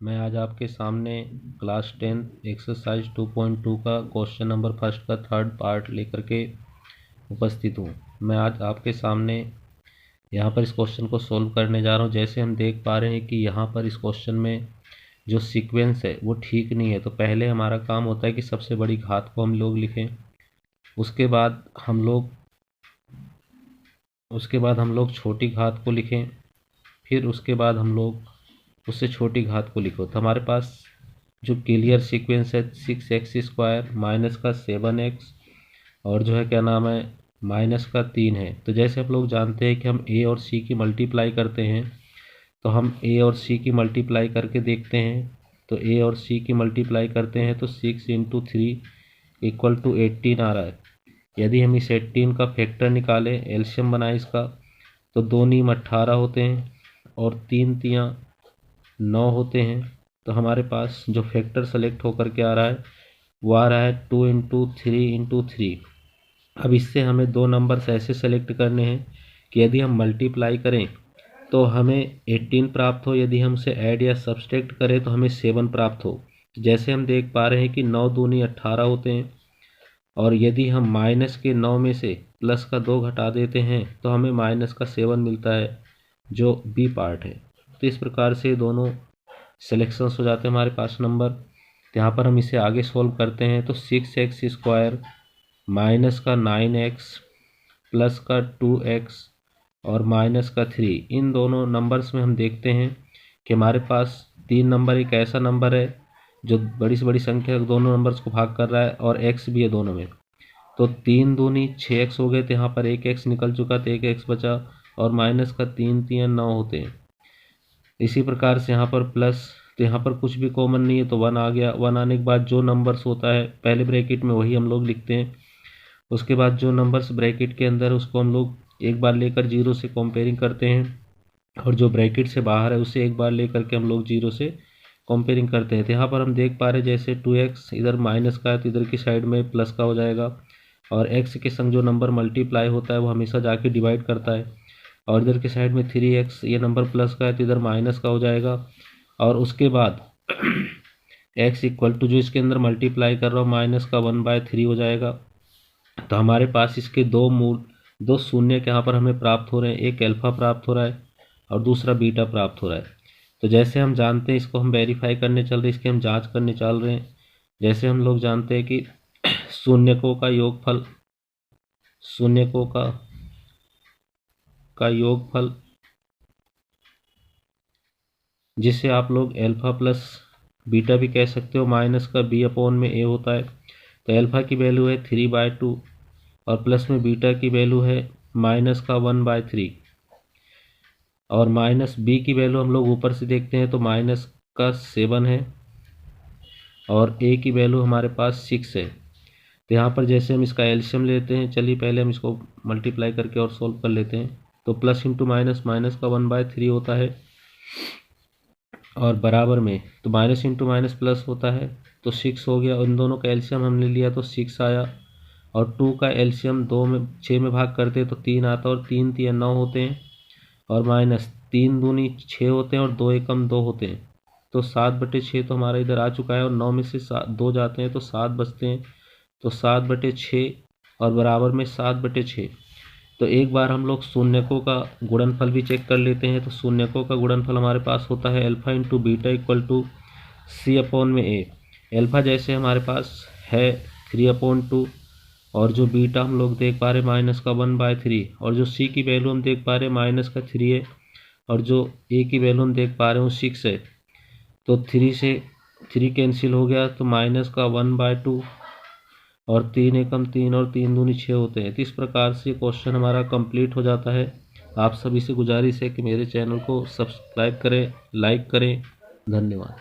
मैं आज आपके सामने क्लास 10 एक्सरसाइज 2.2 का क्वेश्चन नंबर फर्स्ट का थर्ड पार्ट लेकर के उपस्थित हूँ। मैं आज आपके सामने यहाँ पर इस क्वेश्चन को सोल्व करने जा रहा हूँ। जैसे हम देख पा रहे हैं कि यहाँ पर इस क्वेश्चन में जो सीक्वेंस है वो ठीक नहीं है। तो पहले हमारा काम होता है कि सबसे बड़ी घात को हम लोग लिखें, उसके बाद हम लोग छोटी घात को लिखें, फिर उसके बाद हम लोग उससे छोटी घात को लिखो। तो हमारे पास जो क्लियर सीक्वेंस है 6x² माइनस का 7x और जो है क्या नाम है माइनस का 3 है। तो जैसे हम लोग जानते हैं कि हम a और c की मल्टीप्लाई करते हैं, तो हम a और c की मल्टीप्लाई करके देखते हैं। तो a और c की मल्टीप्लाई करते हैं तो 6 × 3 = 18 आ रहा है। यदि हम इस 18 का फैक्टर निकालें, एलसीएम बनाए इसका, तो 2 नीम 18 होते हैं और 3 तियाँ 9 होते हैं। तो हमारे पास जो फैक्टर सेलेक्ट होकर के आ रहा है वो आ रहा है 2 × 3 × 3। अब इससे हमें दो नंबर्स ऐसे सेलेक्ट करने हैं कि यदि हम मल्टीप्लाई करें तो हमें 18 प्राप्त हो, यदि हम उसे ऐड या सब्सट्रैक्ट करें तो हमें 7 प्राप्त हो। जैसे हम देख पा रहे हैं कि 9 दूनी 18 होते हैं और यदि हम माइनस के 9 में से प्लस का 2 घटा देते हैं तो हमें माइनस का 7 मिलता है, जो बी पार्ट है। तो इस प्रकार से दोनों सिलेक्शंस हो जाते हैं हमारे पास नंबर। तो यहाँ पर हम इसे आगे सोल्व करते हैं। तो 6x² माइनस का 9x प्लस का 2x और माइनस का 3, इन दोनों नंबर्स में हम देखते हैं कि हमारे पास 3 नंबर एक ऐसा नंबर है जो बड़ी से बड़ी संख्या दोनों नंबर्स को भाग कर रहा है और x भी है दोनों में। तो 3 दूनी 6x हो गए, तो यहाँ पर एक x निकल चुका, तो एक x बचा और माइनस का 3 3 9 होते हैं। इसी प्रकार से यहाँ पर प्लस, तो यहाँ पर कुछ भी कॉमन नहीं है तो 1 आ गया। 1 आने के बाद जो नंबर्स होता है पहले ब्रैकेट में वही हम लोग लिखते हैं। उसके बाद जो नंबर्स ब्रैकेट के अंदर उसको हम लोग एक बार लेकर 0 से कंपेयरिंग करते हैं और जो ब्रैकेट से बाहर है उसे एक बार लेकर के हम लोग 0 से कंपेयरिंग करते हैं। तो यहाँ पर हम देख पा रहे हैं जैसे 2x इधर माइनस का है तो इधर की साइड में प्लस का हो जाएगा, और x के संग जो नंबर मल्टीप्लाई होता है वो हमेशा जाके डिवाइड करता है। और इधर के साइड में 3x, ये नंबर प्लस का है तो इधर माइनस का हो जाएगा। और उसके बाद x = जो इसके अंदर मल्टीप्लाई कर रहा हूँ माइनस का 1/3 हो जाएगा। तो हमारे पास इसके दो शून्य के यहाँ पर हमें प्राप्त हो रहे हैं, एक अल्फा प्राप्त हो रहा है और दूसरा बीटा प्राप्त हो रहा है। तो जैसे हम जानते हैं इसको हम वेरीफाई करने चल रहे हैं, इसकी हम जांच करने चल रहे हैं। जैसे हम लोग जानते हैं कि शून्यकों का योगफल जिसे आप लोग अल्फा प्लस बीटा भी कह सकते हो, माइनस का b/a होता है। तो अल्फा की वैल्यू है 3/2 और प्लस में बीटा की वैल्यू है माइनस का 1/3 और माइनस b की वैल्यू हम लोग ऊपर से देखते हैं तो माइनस का 7 है और a की वैल्यू हमारे पास 6 है। तो यहाँ पर जैसे हम इसका एलसीएम लेते हैं, चलिए पहले हम इसको मल्टीप्लाई करके और सोल्व कर लेते हैं। तो प्लस इंटू माइनस, माइनस का 1/3 होता है और बराबर में तो माइनस इंटू माइनस प्लस होता है तो 6 हो गया। इन दोनों का एलसीएम हमने लिया तो 6 आया और 2 का एलसीएम 6 में भाग करते तो 3 आता और 3 3 9 होते हैं और माइनस 3 दूनी 6 होते हैं और 2 एकम 2 होते हैं। तो 7/6 तो हमारा इधर आ चुका है और 9 में से 2 जाते हैं तो 7 बचते हैं। तो 7/6 और बराबर में 7/6। तो एक बार हम लोग शून्यकों का गुणनफल भी चेक कर लेते हैं। तो शून्यकों का गुणनफल हमारे पास होता है अल्फा × बीटा = c/a। अल्फा जैसे हमारे पास है 3/2 और जो बीटा हम लोग देख पा रहे हैं माइनस का 1/3 और जो c की वैल्यू हम देख पा रहे हैं माइनस का 3 है और जो a की वैल्यू हम देख पा रहे हैं वो 6 है। तो 3 से 3 कैंसिल हो गया तो माइनस का 1/2 और 3 एकम 3 और 3 दूनी 6 होते हैं। तो इस प्रकार से क्वेश्चन हमारा कंप्लीट हो जाता है। आप सभी से गुजारिश है कि मेरे चैनल को सब्सक्राइब करें, लाइक करें। धन्यवाद।